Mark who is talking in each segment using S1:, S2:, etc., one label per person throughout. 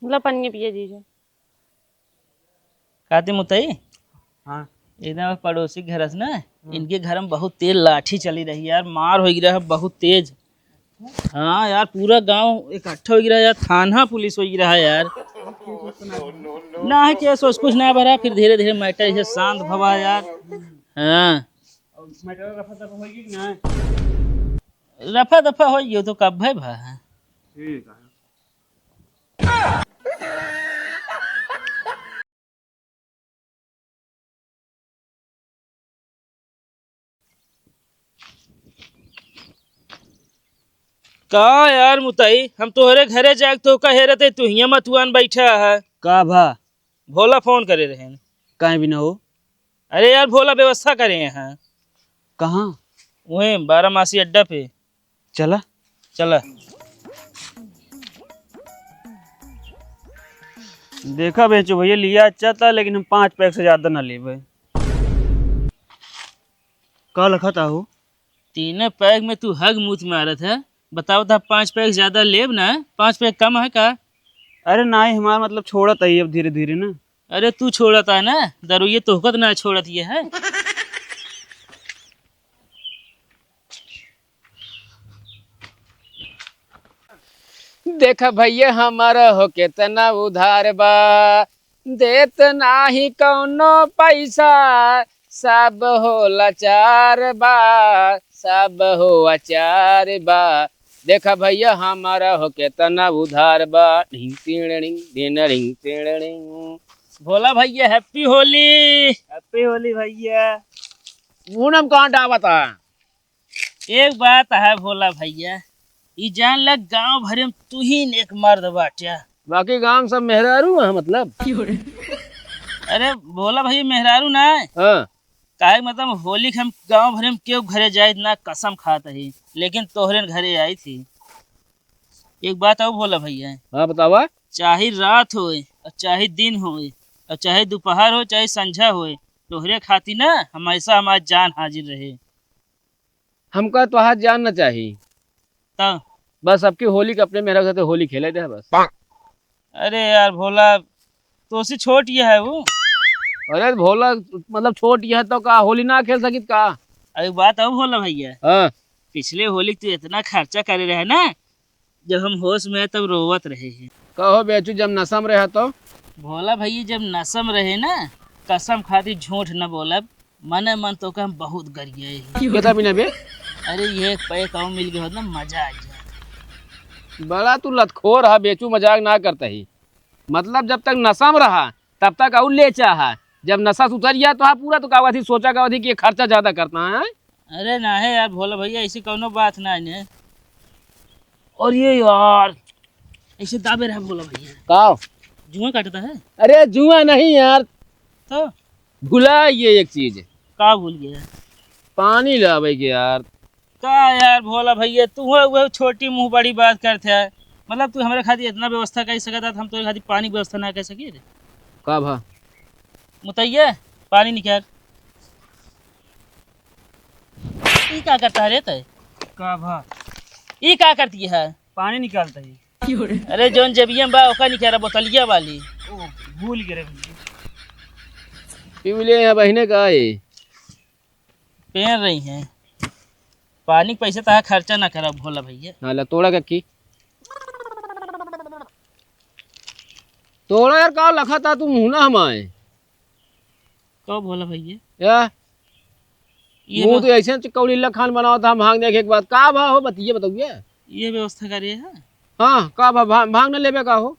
S1: मतलब पन्नी पिए जीजा।
S2: कहते मुतई
S3: हाँ
S2: एकदम पड़ोसी घर है ना, इनके घर में बहुत तेज लाठी चली रही यार, मार हो गिरा है बहुत तेज। हाँ यार पूरा गांव इकट्ठा हो गिरा यार, थाना पुलिस हो गिरा है यार। ना है केस वेस कुछ ना भरा, फिर धीरे धीरे मैटर ऐसे शांत भवा यार। हाँ
S3: मैटर रफा दफा होगी कि नहीं?
S2: रफा दफा हो गयो तो कब है भा।
S3: ठीक है।
S2: का यार मुतई हम तोहरे घरे जाग तो कहे रहते तू हिया मतुआन बैठा है।
S3: का भा
S2: भोला फोन करे रहे।
S3: कहीं भी ना हो।
S2: अरे यार भोला व्यवस्था करे हैं
S3: कहाँ?
S2: वहीं बारामासी अड्डा पे।
S3: चला।
S2: चला।
S3: देखा बेचो भैया, लिया अच्छा था लेकिन हम 5 पैक से ज्यादा ना ले भाई। का लखा था हो?
S2: तीनों पैक में तू हग मुँह मारत है। बताओ था 5 पैक ज्यादा लेब ना, 5 पैक कम है का।
S3: अरे ना ही हमारा मतलब छोड़ा था ये अब धीरे धीरे ना।
S2: अरे तू छोड़ता है ना दारू, ये तोहकत ना छोड़त ये है।
S4: देखा भैया हमारा हो केतना उधार बा, देत नाही कौनो पैसा, सब हो लाचार बा, सब हो अचार बा। देखा भैया हमारा हो केतना उधार बा। ढिंग टिंग ढिंग ढिंग टिंग।
S2: भोला भैया हैप्पी होली।
S3: हैप्पी होली भैया।
S4: पूनम कहाँ डाबता?
S2: एक बात है भोला भैया, ई जान लग गांव भरे में तू ही एक मर्द बाटिया।
S4: बाकी गांव सब मेहरारू है मतलब।
S2: अरे भोला भैया मेहरारू ना है।
S4: हाँ
S2: काहे मतलब होली के हम गांव भरे में क्यों घरे जाए ना कसम खाता ही, लेकिन तोहरे घरे आई थी। एक बात और भोला भैया,
S4: हाँ बतावा।
S2: चाहे रात होए और चाहे दिन होए और चाहे दोपहर हो चाहे संझा होए, तोहरे खाती ना हमेशा हमारी जान हाजिर रहे।
S4: हमका तो हाथ जानना चाहिए।
S2: तब
S4: बस सबकी होली के अपने मेहरा के साथ होली खेले दे बस।
S2: अरे यार भोला तो से छोट ये है वो।
S4: अरे भोला मतलब छोट यह तो का होली ना खेल सकित का।
S2: अरे बात और भोला भैया,
S4: हाँ
S2: पिछले होली तू इतना खर्चा करे रहे ना, जब हम होश में है तब रोवत रहे हैं।
S4: कहो बेचू जब नशा में रहा तो।
S2: भोला भैया जब नशम रहे ना, कसम खाती झूठ न बोलब, मन मन तो का हम बहुत गरिए ही।
S4: कितना पीना बे?
S2: अरे ये पैक और मिल गया होता ना मजा आ गया।
S4: बड़ा तू लतखोर रहा बेचू, मजाक ना करता ही। मतलब जब तक नशा में रहा तब तक और ले चाहा, जब नशा से उतर गया तो हाँ पूरा तो कावा थी सोचा कावा थी कि ये खर्चा ज्यादा करता है।
S2: अरे ना है यार भोला भैया, ऐसी कोनो बात ना है। और ये यार ऐसे दाबे रहा भोला भैया,
S4: का?
S2: जुआ काटता है
S4: अरे जुआ नहीं यार,
S2: तो
S4: भुला ये एक चीज।
S2: का भूल गया।
S4: पानी लावे के यार।
S2: का यार भोला भैया तू वो छोटी मुंह बड़ी बात करते है। मतलब तू हमारे खातिर इतना व्यवस्था कर सकता था, हम तो खातिर पानी की व्यवस्था ना कर सके रे।
S4: का भा?
S2: मुतैया पानी निकाल। ई का करता है रे तय?
S3: का भा
S2: ई का करती है?
S3: पानी निकालता है।
S2: अरे जोन जबियम बा ओका निकाल बोतलिया वाली।
S3: ओ भूल गए भैया।
S4: पीले बहने का ये
S2: पहन रही हैं पानी के पैसे तो खर्चा ना करा भोला भैया।
S4: हाला तोड़ा की तोड़ा यार का लखा था तू मुँह ना हमारे
S2: कहो भोला भैया
S4: या
S2: ये
S4: मुँह तो ऐसे कौलीला खान बनाओ था भांग देखे के बाद का भा हो बतिए बताइए।
S2: ये व्यवस्था करिए है।
S4: हाँ का भा भांग न लेबे का हो?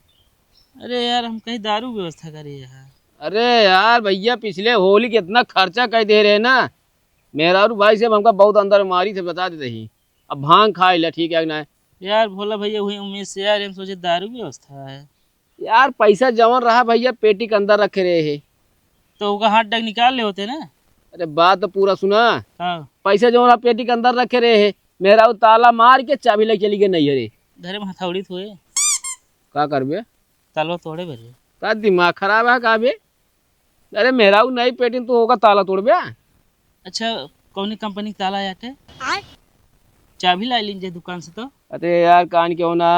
S2: अरे यार हम कहीं दारू व्यवस्था करिए है।
S4: अरे यार भैया पिछले होली के इतना खर्चा कर दे रहे ना, मेहरारू भाई से हमका बहुत अंदर मारी से बता देते ही। अब भांग खा ला ठीक है ना
S2: यार भोला भैया वही उम्मीद से यार हम सोचे दारू व्यवस्था है।
S4: यार, पैसा जवन रहा भैया पेटी के अंदर रखे रहे है।
S2: तो उसका हाथ डग निकाल ले होते ना।
S4: अरे बात तो पूरा सुना।
S2: हाँ
S4: पैसा जवन पेटी के अंदर रखे रहे है, मेहरारू ताला मार के चाबी लेके चली गई नहीं रे।
S2: घरे में हथौड़ी थोए
S4: का करबे?
S2: तालो तोड़े भरे।
S4: का दिमाग खराब है का बे? अरे मेहरारू नहीं पेटी तो होगा ताला तोड़बे।
S2: अच्छा कौन कंपनी ताला आटे चाबी ला लीजिए दुकान से तो।
S4: अरे यार कान क्यों ना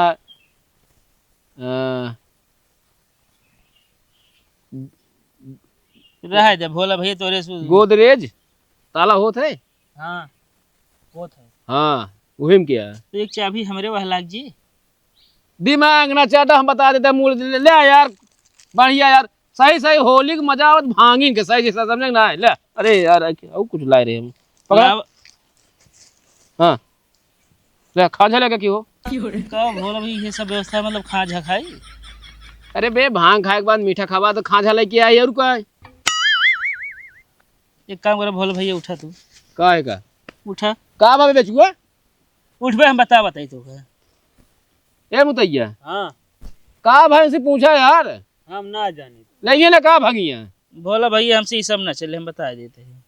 S2: रह जा भोला भैया तोरे
S4: गोदरेज ताला होत है।
S2: हाँ वो था।
S4: हाँ वही में क्या
S2: तो एक चाबी हमरे वह लाग जी।
S4: दिमाग ना चाहता हम बता देते मूल ले आ यार बढ़िया यार सही सही होली का मजा आवत भांगी के सही जैसा समझे ना ले अरे यार और कुछ लाए रहे हम पकड़ हाँ ले खा झा लगा क्यों
S2: का भोला भैया ये सब व्यवस्था मतलब खा झा खाई।
S4: अरे बे भांग खाए के बाद मीठा खावा तो खा झा लेके आई और का
S2: एक काम करो भोला भैया उठा तू।
S4: का है का
S2: उठा
S4: का बाबे बेचुआ
S2: उठ बे हम बताई तो का।
S4: ए मुतैया
S3: हाँ
S4: का भाई से पूछा यार
S3: हम ना जाने।
S4: नहीं ना का भागिया
S2: भोला भैया हमसे ये सब ना चले हम बता देते हैं।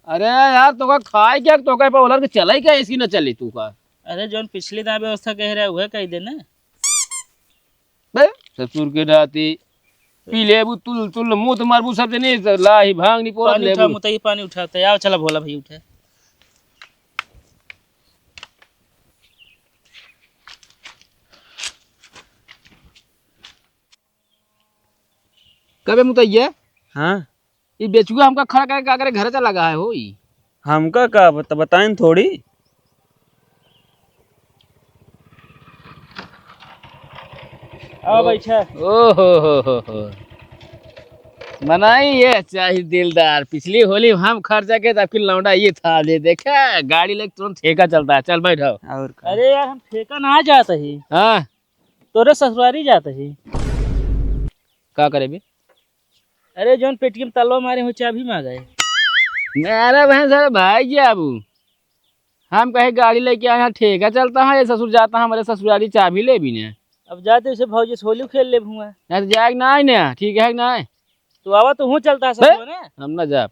S4: अरे यार तो का खाए क्या तो का बोलर के चलाई क्या इसकी ना चली तू का
S2: अरे जो पिछली दां व्यवस्था कह रहा है वह कह देना।
S4: बे ससुर के राती पी लेबू तुल तुल मुंह तो मारबू सब नहीं लाही भांग नहीं पोरत
S2: पानी उठा
S4: लेबू
S2: मुतैया पानी उठाते आओ चला भोला भैया उठा।
S4: कबे मुतैया
S3: हाँ
S4: ये बेचुआ हमका खड़ा करके का करे घर चला लगा है होई
S3: हमका का बताएं थोड़ी।
S2: आओ बैठा।
S4: ओ मनाई ये चाहिए दिलदार पिछली होली हम खर्चा के आपकी लौंडा ये था ले देखा गाड़ी लेके तुरंत ठेका चलता है चल बैठो
S3: और का
S2: अरे यार हम ठेका ना जाता ही
S4: हाँ
S2: तोरे ससुरारी जाता ही।
S4: का करे बे
S2: अरे जोन पेटीएम तलवा मारे हो चाबी मांगा है।
S4: मेरा बहन सर भाई जी आबू हम कहे गाड़ी लेके आए यहाँ ठेका चलता है ये ससुर जाता है हमारे ससुराली चाबी ले भी ने
S2: अब जाते उसे भौजी से होली खेल ले भूआ
S4: यहाँ तो जाएग ना है ना ठीक है ना
S2: तो आवा तो हूँ चलता है सब ने।
S4: हम ना जाब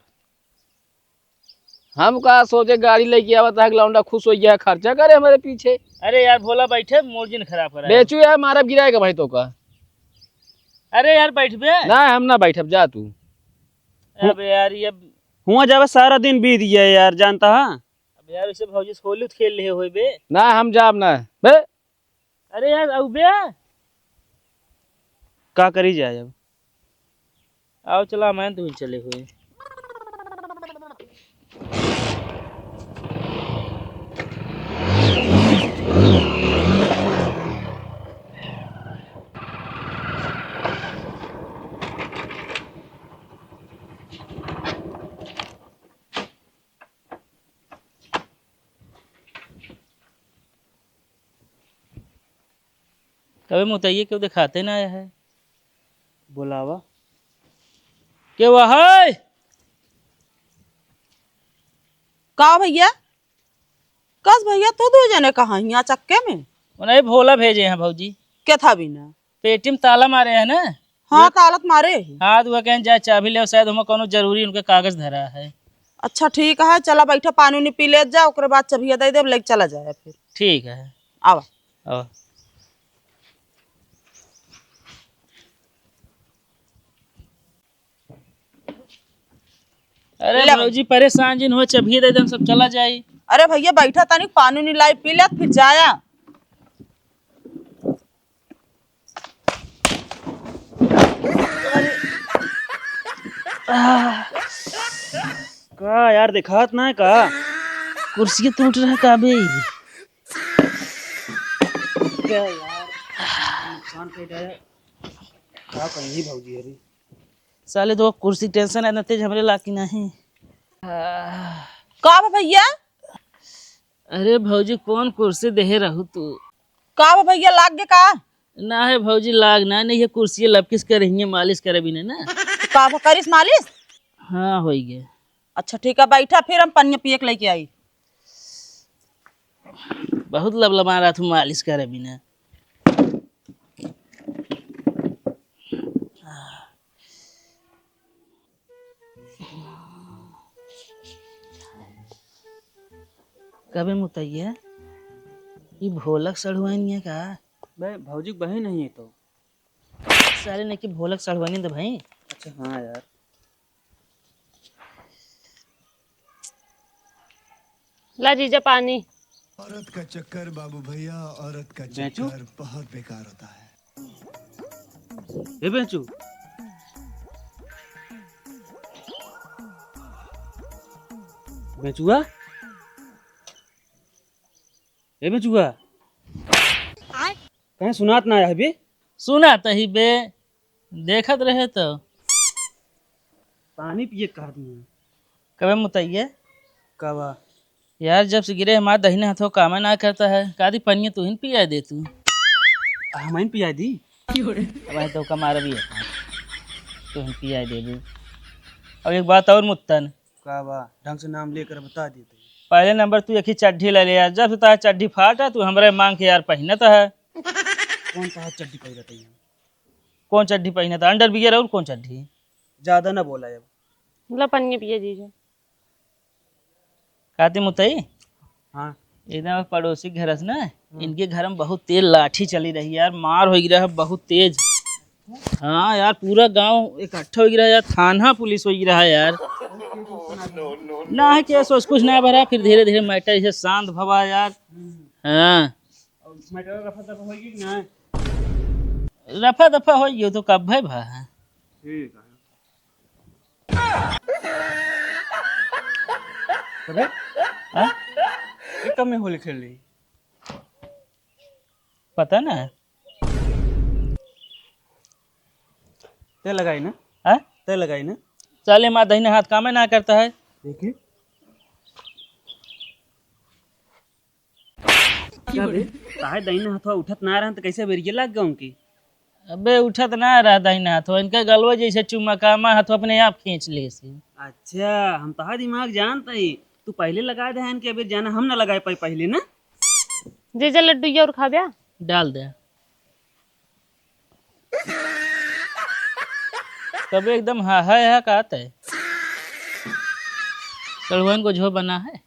S4: हम कहा सोचे गाड़ी लेके आवता है लौंडा खुश हो गया खर्चा करे हमारे पीछे।
S2: अरे यार भोला बैठे मोर्जिन खराब करा है।
S4: बेचू यार मारा गिराएगा भाई तो का
S2: अरे यार बैठ बे।
S4: ना हम ना बैठब जा तू
S2: अब यार ये
S3: हुआ जावे सारा दिन बीत गया यार जानता है।
S2: अब यार उसे भौजी से होली खेल ले होए बे।
S4: ना हम जाब ना बे
S2: अरे यार अब बे
S3: का करी जाए अब
S2: आओ चला मैं तो चले हुए। कभी मुतैया क्यों दिखाते ना आया है
S3: बुलावा
S2: के वह है।
S1: का भैया कस भैया तू दो जने कहा यहाँ चक्के में
S2: उन्हें भोला भेजे हैं भौजी।
S1: क्या था बिना
S2: पेटीएम ताला मारे है ना।
S1: हाँ तालत मारे ही।
S2: हाँ तो वह कहें जाए चाबी ले शायद हमें कोनो जरूरी उनके कागज धरा है।
S1: अच्छा ठीक है चला बैठा पानी उनी पी ले जा ओकरे बाद चबिया दे दे लेके चला जाए फिर
S2: ठीक है
S1: आवा।
S2: आओ। अरे
S1: ले
S2: भौजी परेशान जिन हो चबिया दे दे हम सब चला जाए।
S1: अरे भैया बैठा तनी पानी उनी लाई पी ले फिर जाया।
S3: का यार दिखात ना है का
S2: कुर्सी टूट रहा काबे।
S3: क्या यार नुकसान पेट आया का कहीं भौजी अरे
S2: साले तो कुर्सी टेंशन है ना तेज हमरे लाकी नहीं।
S1: का बा भैया
S2: अरे भौजी कौन कुर्सी दे रहू तू।
S1: का बा भैया लाग गे का
S2: ना है भौजी लाग ना नहीं है कुर्सी लपकिस कर रही है मालिश करे भी ना।
S1: का बा करिस मालिश।
S2: हाँ हो गया।
S1: अच्छा ठीक है बैठा फिर हम पनिया पिए के लेके आई।
S2: बहुत लबलबा रहा तू मालिश करे भी ना। कभी मुतैया ये भोलक सड़ुआनी है का।
S3: भाई भौजी बहन नहीं है तो
S2: साले ने कि भोलक सड़ुआनी तो भाई।
S3: अच्छा हाँ यार
S5: ला जीजा पानी।
S6: औरत का चक्कर बाबू भैया औरत का
S3: बेचू?
S6: चक्कर बहुत बेकार होता है।
S3: ए बेंचू बेचुआ ए बेचुआ कहीं सुनात ना है बे।
S2: सुना तही बे, देखत रहे तो
S3: पानी पिए कहा दिए
S2: कबे मुतैये
S3: कबा
S2: यार, जब से गिरे हमारा दहीने हाथों काम ना करता है, कादी पनिया तू ही पिया दे तू।
S3: हमाइन पिया दी।
S2: अब तो कमार भी है, तू ही पिया दे दू। अब एक बात और मुत्तन,
S3: कबा ढंग से नाम लेकर बता देते।
S2: पहले नंबर तू एक ही चड्ढी ले ले यार, जब से तार चड्ढी फाटा तू हमारे मांग के यार पहनता है।
S3: कौन सा चड्डी पहन रहता है?
S2: कौन चड्ढी पहनता? अंडर बियर और कौन चड्ढी?
S3: ज्यादा ना बोला अब।
S5: ला पन्नी पिए जीजा।
S2: काती मुतई
S3: हाँ
S2: एकदम पड़ोसी घर से ना, इनके घर में बहुत तेज लाठी चली रही यार, मार हो गिरा है बहुत तेज। हाँ यार, पूरा गांव इकट्ठा हो गिरा यार, थाना पुलिस हो गिरा है यार। ना है केस वेस कुछ ना भरा, फिर धीरे धीरे मैटर ऐसे शांत भवा यार। हाँ रफा दफा हो गयो तो कब भाई भा।
S3: ठीक है।
S2: हाँ?
S3: ये कब में होली खेल रही?
S2: पता ना।
S3: ते लगाई ना?
S2: हाँ?
S3: ते लगाई ना?
S2: चले माँ दहीने हाथ काम ना करता है।
S3: देखिए क्या बे? ताहे दहीने हाथवा उठत ना रहन तो कैसे बेरिए लग गए उनकी?
S2: अबे उठत ना रहा दहीने हाथवा, इनका गलवा जैसे चुम्मा कामा हाथवा अपने आप खींच ले से।
S3: अच्छा हम ताहा दिमाग जानता ही। तू पहले लगा दे कि अभी जाना हम ना लगाए पाई पहले ना।
S5: जीजा लड्डू ये और खा ब्या।
S2: डाल दे तब एकदम हा कहता है। कड़वन को झो बना है।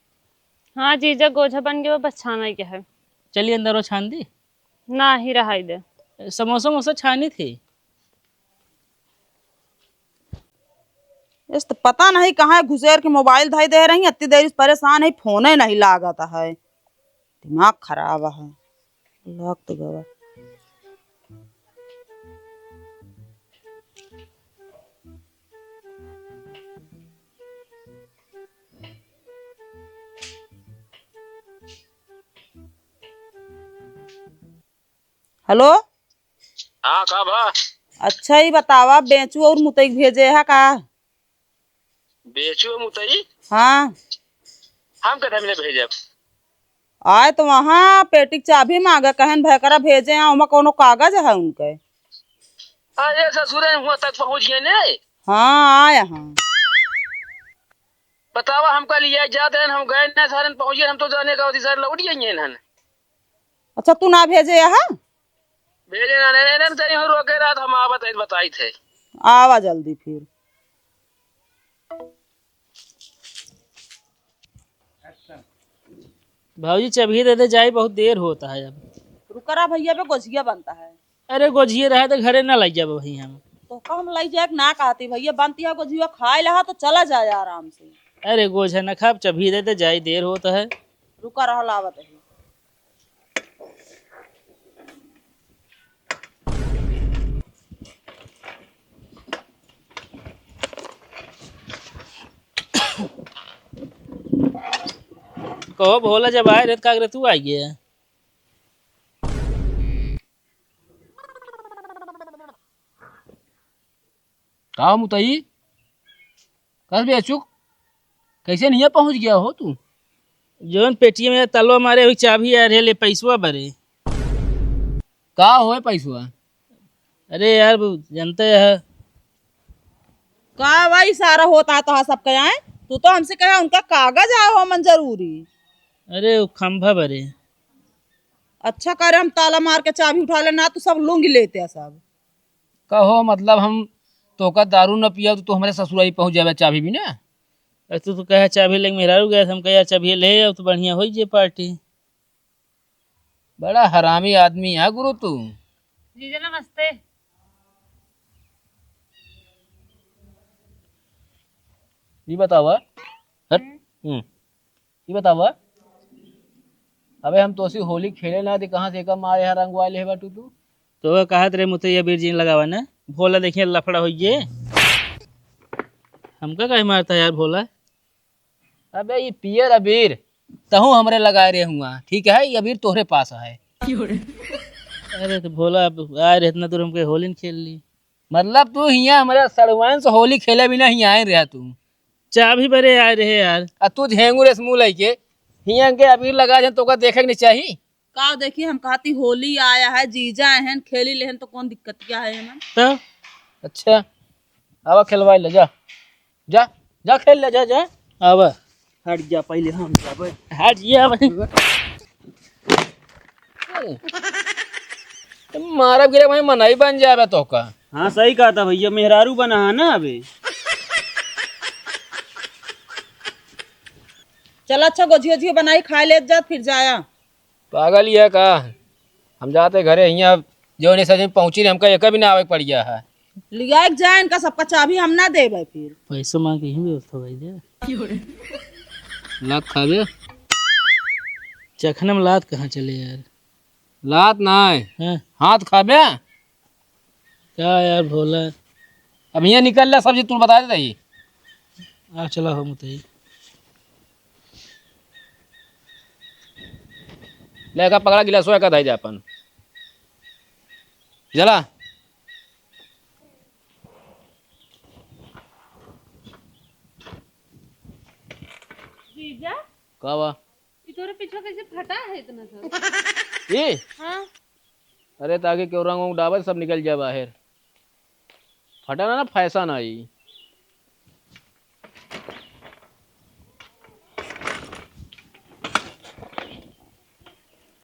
S5: हाँ जीजा गोझा बन गया, बस छाना ही क्या है।
S2: चलिए अंदर वो छान दी।
S5: ना ही रहा दे।
S2: समोसा वोसा छानी थी।
S1: इस तो पता नहीं कहाँ घुसेर के मोबाइल धाई दे रही, इतनी देर से परेशान है, फोन ही नहीं लागता है, दिमाग खराब है। लग तो गवा हेलो।
S4: हाँ का बा?
S1: अच्छा ही बतावा, बेचू और मुतई भेजे है का?
S4: बेचू मुतई
S1: हाँ
S4: हम कदम ने भेजब।
S1: आए तो वहाँ पेटी की चाबी मांगे, कहन भैकरा भेजे हैं, उमा कोनो कागज है उनके?
S4: अरे ससुरे हुआ तक पहुँच गए ने।
S1: हाँ आए हैं।
S4: बतावा हमका लिया जाते हैं, हम गए ना सारे पहुँच गए, हम तो जाने का सर लौट गए हैं।
S1: अच्छा तू ना भेजे है?
S4: भेजे ना नहीं तेरी हम रोके रात हम आवत बताई थे।
S1: आवा जल्दी फिर।
S2: भाजी चाबी दे दे जाए, बहुत देर होता है अब।
S1: रुकरा भैया पे गोझिया बनता है।
S2: अरे गोझिए रहे तो घरे ना लग जाब भाई हम।
S1: तो कम लाई जाए ना कहती भैया, बनती है गोझिया, खाए लहा तो चला जाए आराम से।
S2: अरे गोझा न खाब, चाबी दे दे जाए, देर होता है।
S1: रुका रहा लावत है।
S2: कहो भोला जब आए रे कागरे तू आई गया।
S4: का मुतई कस बेचू कैसे नहीं पहुँच गया हो तू?
S2: जोन पेटिया में तलवा मारे हुई चाबी आ रही ले पैसवा भरे।
S4: का हो पैसवा?
S2: अरे यार जानते है।
S1: का भाई सारा होता है तो सबके आए, तू तो हमसे कहा उनका कागज आया हो मन जरूरी।
S2: अरे वो खंभा भरे।
S1: अच्छा करे हम ताला मार के चाबी उठा लेना, तो सब लूंगी लेते हैं सब।
S4: कहो मतलब हम तो का दारू न पिया तो हमारे ससुराई पहुँच जाए चाबी भी ना।
S2: तू तो कहे चाबी लेके मेरा गया, हम कहे यार चाबी ले आओ तो बढ़िया हो जे पार्टी।
S4: बड़ा हरामी आदमी है गुरु तू।
S5: जीजा नमस्ते।
S4: ये बतावा हट ये बतावा अबे हम तो होली खेले ना थे, कहाँ से का मारे हैं रंग वाले है बाटू तू?
S2: तो कहा तेरे मुतैया बीरजीन लगावा ना, भोला देखिए लफड़ा हो ये। हमका कहे मारता यार भोला।
S4: अबे ये पियर अबीर तहु हमरे लगाए रहे हुआ, ठीक है, ये अबीर तोहरे पास है।
S2: अरे तो भोला अब आए रहे इतना दूर हमके होली न खेल ली।
S4: मतलब तू हिया हमारे सड़वान से होली खेले बिना हिया आए रहा तू।
S2: चाबी भरे आए रहे यार।
S4: आ तू झेंगू रेस मुँह लइके हिया के अबीर लगा जन तो देखे के नहीं चाहिए।
S1: का देखिए हम कहती होली आया है, जीजा हैं, खेली लेहन तो कौन दिक्कत क्या है हमें।
S2: तो
S4: अच्छा आवा खेलवाई ले, जा जा जा खेल ले, जा जा।
S2: अब
S3: हट जा पहले हम जाबे।
S2: हट गया भाई।
S4: मारा गिरे भाई मनाई बन जाए तो का।
S3: हाँ सही कहा था भैया, मेहरारू बना है ना अबे।
S1: चल अच्छा गोझिया गोझिया बनाई खाए ले जा फिर जाया।
S4: पागल ही है का, हम जाते घरे हिया जो नहीं सज पहुंची नहीं, हमका एक भी ना आवे पड़ गया है।
S1: लिया एक जाए इनका सबका चाबी हम ना देबे फिर।
S2: पैसा मांग के ही व्यवस्था भाई दे।
S4: लात खाबे,
S2: चखना में लात कहाँ चले यार।
S4: लात ना
S2: हाँ
S4: हाथ खाबे।
S2: क्या यार भोला।
S4: अब यहाँ निकल ला सब्जी तू बता दे ही।
S2: आ चला हो मुतई।
S4: लेका पकड़ा गिलास का धाई जा अपन जला।
S5: जीजा
S4: का बा
S5: ये तोरे पीछे कैसे फटा है इतना सब?
S4: ये
S5: हाँ
S4: अरे ताकि क्यों रंग डाबर सब निकल जाए बाहर। फटा ना ना फैशन आई।